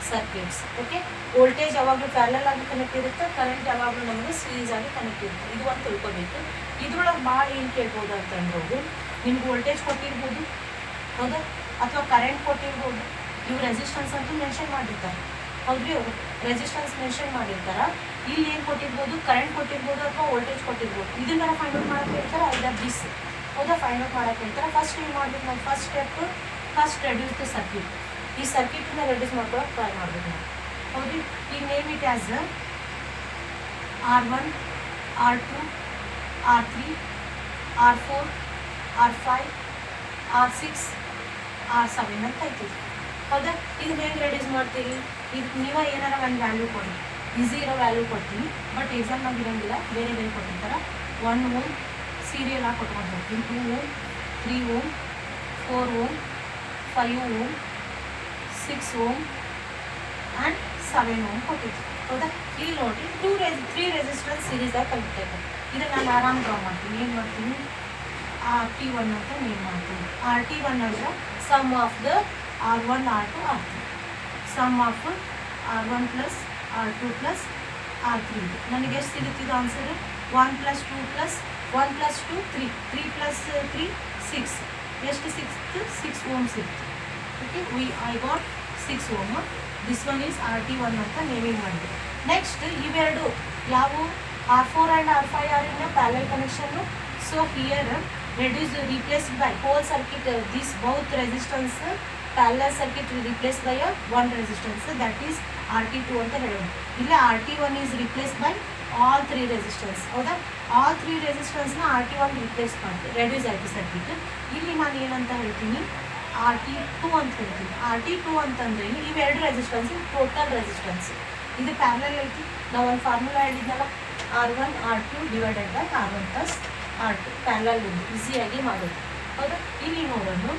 circuits. Okay. Voltage ಯಾವಾಗಲೂ parallel ಆಗಿ connect ಇರುತ್ತೆ, current ಯಾವಾಗಲೂ ನಮಗೆ series ಆಗಿ connect ಇರುತ್ತೆ. ಇದು ಒಂದು ತಿಳ್ಕೊಬೇಕು. ಇದ್ರೊಳಗೆ ಭಾಳ ಏನು ಕೇಳ್ಬೋದು ಅಂತಂದ್ರೆ ನಿಮ್ಗೆ ವೋಲ್ಟೇಜ್ ಕೊಟ್ಟಿರ್ಬೋದು, ಹೌದಾ, ಅಥವಾ ಕರೆಂಟ್ ಕೊಟ್ಟಿರ್ಬೋದು. ಇವು ರೆಸಿಸ್ಟೆನ್ಸ್ ಅಂತೂ ಮೆನ್ಷನ್ ಮಾಡಿರ್ತಾರೆ, ಹೌದ್ರಿ, ಅವರು ರೆಸಿಸ್ಟೆನ್ಸ್ ಮೆನ್ಷನ್ ಮಾಡಿರ್ತಾರೆ. ಇಲ್ಲಿ ಏನು ಕೊಟ್ಟಿರ್ಬೋದು, ಕರೆಂಟ್ ಕೊಟ್ಟಿರ್ಬೋದು ಅಥವಾ ವೋಲ್ಟೇಜ್ ಕೊಟ್ಟಿರ್ಬೋದು. ಇದನ್ನ ಫೈಂಡ್ ಔಟ್ ಮಾಡೋಕ್ಕೆ ಹೇಳ್ತಾರೆ, ಐದರ್ ದಿಸ್. ಹೌದಾ, ಫೈಂಡ್ ಔಟ್ ಮಾಡೋಕ್ಕೆ ಹೇಳ್ತಾರೆ. ಫಸ್ಟ್ ಏನು ಮಾಡ್ಬೇಕು ನಾವು, first step first reduce the circuit. ಈ ಸರ್ಕ್ಯೂಟನ್ನ ರೆಡ್ಯೂಸ್ ಮಾಡ್ಕೊಳಕ್ಕೆ ಟ್ರೈ ಮಾಡ್ಬೇಕು ನಾವು, ಹೌದ್ರಿ. ಈಗ name it as R1, R2, R3, R4, R5, R6, R7 ಅಂತ ಐತಿ. ಹೌದಾ, ಇದನ್ನ ಹೆಂಗೆ ರೆಡ್ಯೂಸ್ ಮಾಡ್ತೀವಿ, ಇದಕ್ಕೆ ನೀವು ಏನಾರ ಒಂದು ವ್ಯಾಲ್ಯೂ ಕೊಡಿ, ಈಸಿ ಇರೋ ವ್ಯಾಲ್ಯೂ ಕೊಡ್ತೀನಿ. ಬಟ್ ಎಕ್ಸಾಮ್ನಾಗ ಇರೋಂಗಿಲ್ಲ, ಬೇರೆ ಬೇರೆ ಕೊಟ್ಟಿರ್ತಾರೆ. 1 ಓಮ್ ಸೀರಿಯಲ್ ಆಗಿ ಕೊಟ್ಕೊಂಡು ಹೋಗ್ತೀನಿ, 2 ohm, 3 ohm, 4 ohm, 5 ohm, 6 ohm and 7 ohm ಕೊಟ್ಟಿದ್ವಿ. ಹೌದಾ, ಇಲ್ಲಿ ನೋಡಿ 3 ರೆಸಿಸ್ಟೆನ್ಸ್ ಸೀರೀಸಾಗಿ ಕನೆಕ್ಟ್ ಆಯ್ತು. ಇದನ್ನು ನಾನು ಆರಾಮ್ ಡ್ರಾ ಮಾಡ್ತೀನಿ. ಏನು ಮಾಡ್ತೀನಿ, RT1 ಅಂತ ನೇಮ್ ಮಾಡ್ತೀನಿ. RT1 ಅಂದರೆ sum of the R1, R2, R3. Sum of R1 plus R2 plus R3. ನನಗೆ ಎಷ್ಟು ಸಿಗುತ್ತಿದ್ದು ಆನ್ಸರ್, 1 + 2 + 1 + 2 3, 3 + 3 6. ಎಷ್ಟು ಸಿಕ್ಸ್ತು, 6 ಓಮ್ ಸಿಕ್ತು. Okay, I got 6 ohm. This one is RT1 ಅಂತ ನೇಮಿಂಗ್ ಮಾಡಿದೆ. ನೆಕ್ಸ್ಟ್ ಇವೆರಡು ಯಾವುವು, R4 and R5 are in parallel connection. So here replaced by whole circuit, this both resistance parallel circuit replaced by a one resistance, that is RT2 ಅಂತ ಹೇಳೋದು. ಇಲ್ಲ RT1 is replaced by all 3 resistance. ಹೌದಾ, all 3 resistance RT1 replace ಮಾಡ್ತೀವಿ, reduce ಆಯಿತು circuit. ಇಲ್ಲಿ ನಾನು ಏನಂತ ಹೇಳ್ತೀನಿ, RT2 ಅಂತ ಹೇಳ್ತೀನಿ. RT2 ಅಂತಂದ್ರೆ ಇವೆರಡು ರೆಸಿಸ್ಟೆನ್ಸ್ ಟೋಟಲ್ ರೆಸಿಸ್ಟೆನ್ಸ್. ಇದು ಪ್ಯಾರಲಲ್ ಐತಿ. ನಾವು ಒಂದು ಫಾರ್ಮುಲಾ ಹೇಳಿದ್ನಲ್ಲ, R1 R2 divided by R1 plus R2 parallel ಒಂದು ಈಸಿಯಾಗಿ ಮಾಡೋದು. ಹೌದಾ, ಇಲ್ಲಿ ನೋಡೋದು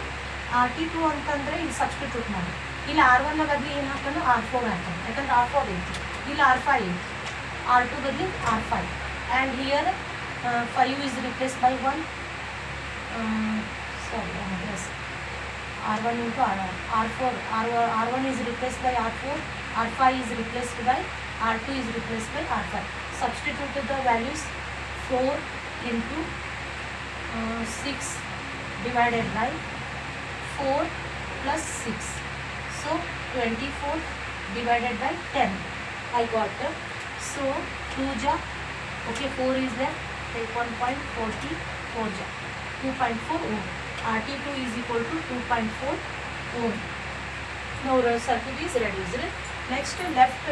RT2 ಅಂತಂದರೆ ಇಲ್ಲಿ ಸಬ್ಸ್ಟಿಟ್ಯೂಟ್ ಮಾಡಿ. ಇಲ್ಲಿ R1 ಬದಲಿ ಏನು ಹಾಕೋಣ, R4 ಹಾಕೋಣ, ಯಾಕಂದ್ರೆ R4 ಐತಿ. ಇಲ್ಲಿ R5 ಐತಿ, R2 ಬದಲಿ R5 and here 5 is replaced by 1. R1 into R4. R1 is replaced by R4, R5 is replaced by R2 is replaced by R5. Substitute the values 4 into 6 divided by 4 plus 6. So 24 divided by 10. I got it. So 2 ja. Okay, 4 is there. Take 1.44 ja. 2.4 ohm. RT2 is equal to 2.4 ohm. Now the circuit is reduced. Next left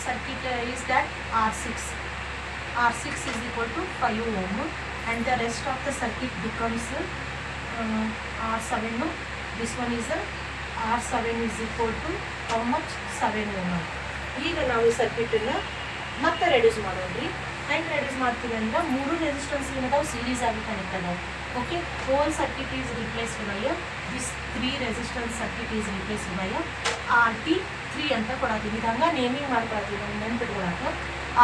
circuit is that R6. R6 is equal to 5 ohm and the rest of the circuit becomes R7. This one is R7 is equal to how much? 7 ohm. ಈಗ ನಾವು ಸರ್ಕ್ಯೂಟನ್ನು ಮತ್ತೆ reduce ಮಾಡೋದ್ರಿ. ಹೆಂಗೆ reduce ಮಾಡ್ತೀವಿ ಅಂದ್ರೆ ಮೂರು resistance ಏನಿದಾವೆ series ಆಗಿ ಕನೆಕ್ಟ್ ಅದಾವೆ. Okay, whole circuit is replaced by this 3 resistance circuit is replaced by RT3 ಅಂತ ಕೊಡತ್ತೀವಿ. ಇದು ಹಂಗೆ ನೇಮಿಂಗ್ ಮಾಡ್ಕೊಳ್ತೀವಿ ನಾವು ನೆನ್ಪಿಟ್ಕೊಳಕ್ಕೆ.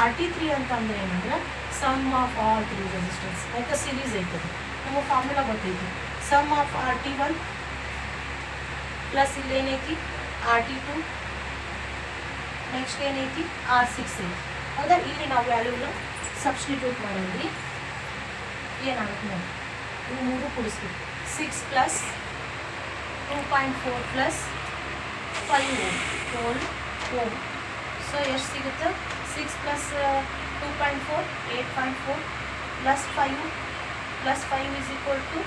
RT3 ಅಂತಂದ್ರೆ ಏನಂದ್ರೆ ಸಮ್ ಆಫ್ ಆಲ್ 3 ರೆಸಿಸ್ಟೆನ್ಸ್. ಯಾಕೆ ಸೀರೀಸ್ ಐತದೆ, ನಮಗೆ ಫಾರ್ಮುಲಾ ಗೊತ್ತೈತಿ. ಸಮ್ ಆಫ್ RT1 ಪ್ಲಸ್ ಇಲ್ಲೇನೈತಿ RT2, ನೆಕ್ಸ್ಟ್ ಏನೈತಿ R6 ಐತಿ. ಹೌದಾ, ಇಲ್ಲಿ ನಾವು ವ್ಯಾಲ್ಯೂನ ಸಬ್ಸ್ಟಿಟ್ಯೂಟ್ ಮಾಡೋದ್ರಿ. ಏನಾಗುತ್ತೆ ನೋಡಿ, ಇವು ಮೂರು ಕೂಡಿಸ್ಬೇಕು. 6 plus 2.4 plus 5 whole ohm. So ಎಷ್ಟು ಸಿಗುತ್ತೆ? 6 plus 2.4 8.4 plus 5 is equal to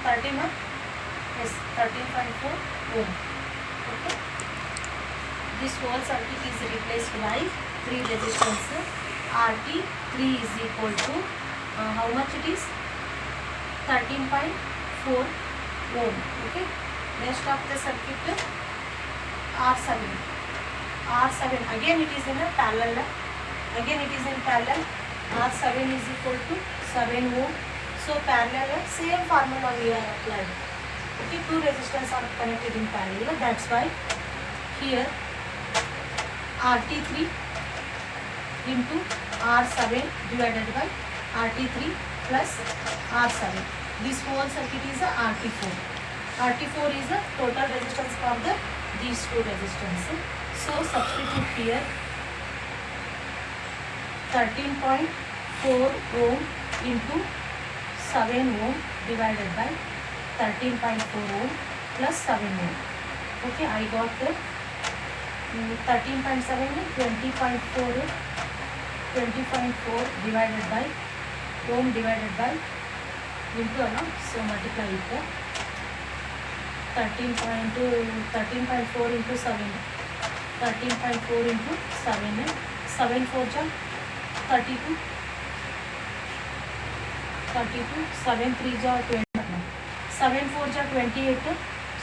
13. Yes, 13.4 ohm. Okay. This whole circuit is replaced by 3 resistance. RT3 is equal to how much it is? 13.4 ohm. Okay. Rest of the circuit R7. R7 again it is in a parallel. R7 is equal to 7 ohm. So parallel, same formula we are applied. Okay, 2 resistors are connected in parallel. That's why here RT3 into R7 divided by RT3 plus R7. This whole circuit is a RT4. RT4 is the total resistance for these 2 resistors. So substitute here 13.4 ohm into 7 ohm divided by 13.4 ohm plus 7 ohm. Okay, I got 13.7 20.4 divided by ohm divided by into so multiply it 13.4 into 7, 13.4 into 7, 7 4 ja 32, 7 3 ja 20, 7 4 ja 28,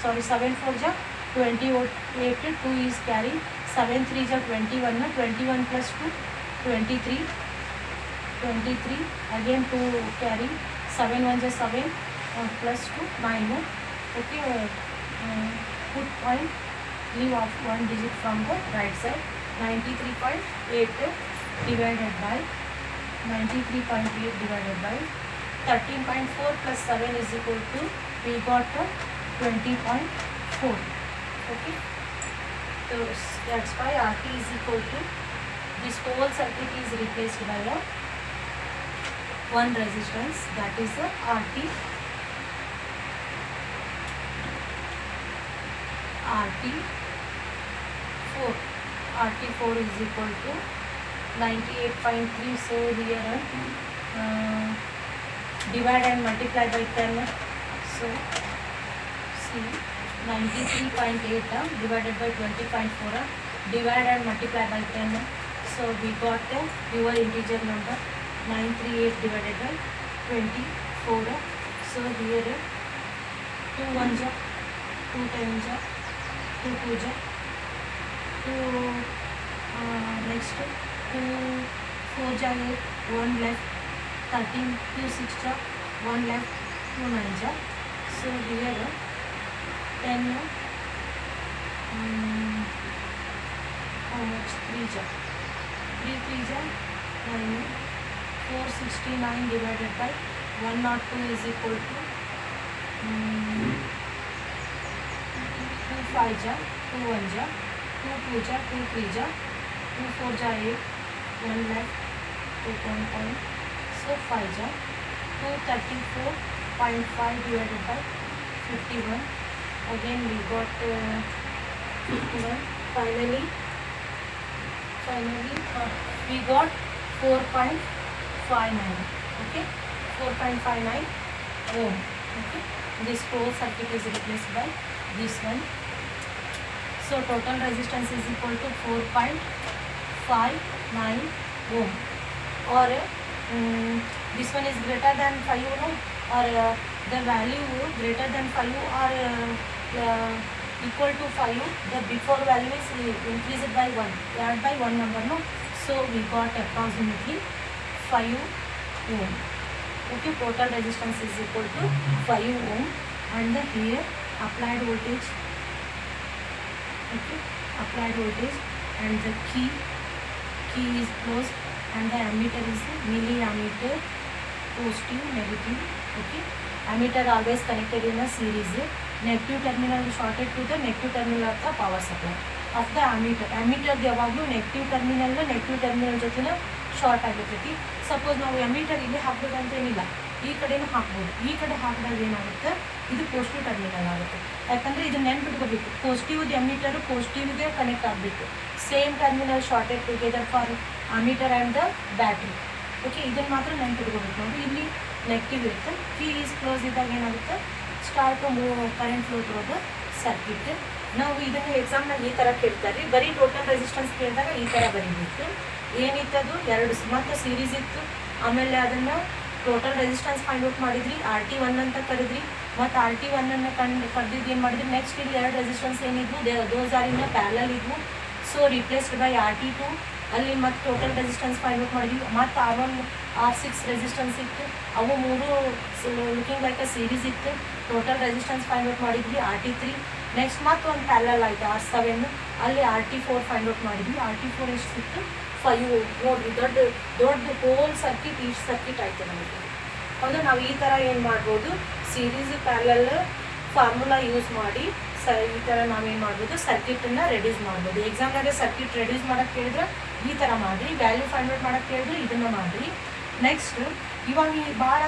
sorry 7 4 ja 28, 2 is carry, 7 3 ja 21, 21 plus 2 23, again 2 carry, 7 1 ja 7 plus 2 9. Okay, put point, leave off 1 digit from the right side. 93.8 divided by 13.4 plus 7 is equal to, we got 20.4. Okay, so that's why RT is equal to, this whole circuit is replaced by one resistance, that is RT4 is equal to 98.3. So here divide and multiply by 10. So see 93.8 divided by 20.4, divide and multiply by 10. So we got your integer number 938 divided by 24. So here 2 1 ja 2 10 ja 2 2 ja 2 next 2 4 ja 8, 1 left, 13 2 6 ja 1 left, 2 9 ja. So here 10 how much 3 ja 3 3 ja 9, 469 divided by 102 is equal to 2 5 ja 2 1 ja 2 2 ja 2 3 ja 2 4 ja 8, 1 left, 2 point, so 5 ja 234.5 divided by 51. Again we got 51. Finally we got 4.59. Okay, 4.59 ohm. Okay, this whole circuit is replaced by this one. So So total resistance is equal to 4.59 ohm. Or this one is greater than 5 ohm, or the value greater than 5 or equal to 5. The before value is increased by 1, add by 1 number, no? So we got approximately 5 ohm. Okay, total resistance is equal to 5 ohm, and here applied voltage. Okay, applied voltage, and the key is closed, and the ammeter is milliammeter, positive, negative. Okay, ammeter always connected in a series. Negative terminal shorted to the negative terminal of the power supply of the ammeter. Ammeter ಯಾವಾಗಲೂ negative terminal ಜೊತೆನ short ಆಗಿರ್ತೈತಿ. Suppose ನಾವು ammeter ಇಲ್ಲಿ ಹಾಕ್ಬೇಕಂತೇನಿಲ್ಲ, ಈ ಕಡೆನೂ ಹಾಕ್ಬೋದು. ಈ ಕಡೆ ಹಾಕಿದಾಗ ಏನಾಗುತ್ತೆ, ಇದು ಪಾಸಿಟಿವ್ ಟರ್ಮಿನಲ್ ಆಗುತ್ತೆ. ಯಾಕಂದರೆ ಇದು ನೆನ್ಪಿಟ್ಕೋಬೇಕು, ಪಾಸಿಟಿವ್ ammeter ಪಾಸಿಟಿವ್ಗೆ ಕನೆಕ್ಟ್ ಆಗಬೇಕು. Same terminal sorted together for ammeter and the battery. Okay, ಇದನ್ನು ಮಾತ್ರ ನೆನ್ಪಿಟ್ಕೋಬೇಕು. ನೋಡಿ, ಇಲ್ಲಿ ನೆಗೆಟಿವ್ ಇರುತ್ತೆ, ಕೀ ಈಸ್ ಕ್ಲೋಸ್ ಇದ್ದಾಗ ಏನಾಗುತ್ತೆ, start to move current flow through the circuit. ನಾವು ಇದನ್ನು ಎಕ್ಸಾಮ್ನಾಗ ಈ ಥರ ಕೇಳ್ತಾರೆ, ಬರೀ ಟೋಟಲ್ ರೆಸಿಸ್ಟೆನ್ಸ್ ಕೇಳಿದಾಗ ಈ ಥರ ಬರೀಬೇಕು. ಏನಿತ್ತದು, 2 ಮತ್ತು ಸೀರೀಸ್ ಇತ್ತು. ಆಮೇಲೆ ಅದನ್ನು ಟೋಟಲ್ ರೆಸಿಸ್ಟೆನ್ಸ್ ಫೈಂಡ್ ಔಟ್ ಮಾಡಿದ್ರಿ, RT1 ಅಂತ ಕರೆದ್ರಿ. ಮತ್ತು RT1 ಕರೆದಿದ್ದು ಏನು ಮಾಡಿದ್ರಿ, ನೆಕ್ಸ್ಟ್ ಇಲ್ಲಿ 2 ರೆಸಿಸ್ಟೆನ್ಸ್ ಏನಿದ್ವು, ದೋಸ್ ಆರ್ ಇನ್ ಪ್ಯಾರಲಲ್ ಇದ್ವು. So replaced by RT2. ಅಲ್ಲಿ ಮತ್ತು ಟೋಟಲ್ ರೆಸಿಸ್ಟೆನ್ಸ್ ಫೈಂಡ್ ಔಟ್ ಮಾಡಿದ್ವಿ. ಮತ್ತು R1 R6 ರೆಸಿಸ್ಟೆನ್ಸ್ ಇತ್ತು, ಅವು 3 ಲುಕಿಂಗ್ ಲೈಕ್ ಅ ಸೀರೀಸ್ ಇತ್ತು. ಟೋಟಲ್ ರೆಸಿಸ್ಟೆನ್ಸ್ ಫೈಂಡ್ ಔಟ್ ಮಾಡಿದ್ವಿ RT3. ನೆಕ್ಸ್ಟ್ ಮತ್ತು ಒಂದು ಪ್ಯಾರಲಲ್ ಆಯಿತು R7, ಅಲ್ಲಿ RT4 ಫೈಂಡ್ ಔಟ್ ಮಾಡಿದ್ವಿ. RT4 ಎಷ್ಟು ಸಿಕ್ತು, 5. ನೋಡಿರಿ, ದೊಡ್ಡ ಹೋಲ್ ಸರ್ಕ್ಯೂಟ್, ಈ ಸರ್ಕ್ಯೂಟ್ ಆಯಿತು ನಮಗೆ. ಹೌದು, ನಾವು ಈ ಥರ ಏನು ಮಾಡ್ಬೋದು, ಸೀರೀಸ್ ಪ್ಯಾರಲಲ್ ಫಾರ್ಮುಲಾ ಯೂಸ್ ಮಾಡಿ ಈ ಥರ ನಾವೇನು ಮಾಡ್ಬೋದು, ಸರ್ಕ್ಯೂಟನ್ನು ರೆಡ್ಯೂಸ್ ಮಾಡ್ಬೋದು. ಎಕ್ಸಾಮ್ನಾಗೆ ಸರ್ಕ್ಯೂಟ್ ರೆಡ್ಯೂಸ್ ಮಾಡೋಕ್ಕೆ ಕೇಳಿದ್ರೆ ಈ ಥರ ಮಾಡಿರಿ, ವ್ಯಾಲ್ಯೂ ಫೈಂಡ್ ಔಟ್ ಮಾಡೋಕ್ಕೆ ಕೇಳಿದ್ರೆ ಇದನ್ನು ಮಾಡಿರಿ. ನೆಕ್ಸ್ಟ್ ಇವಾಗ ಭಾಳ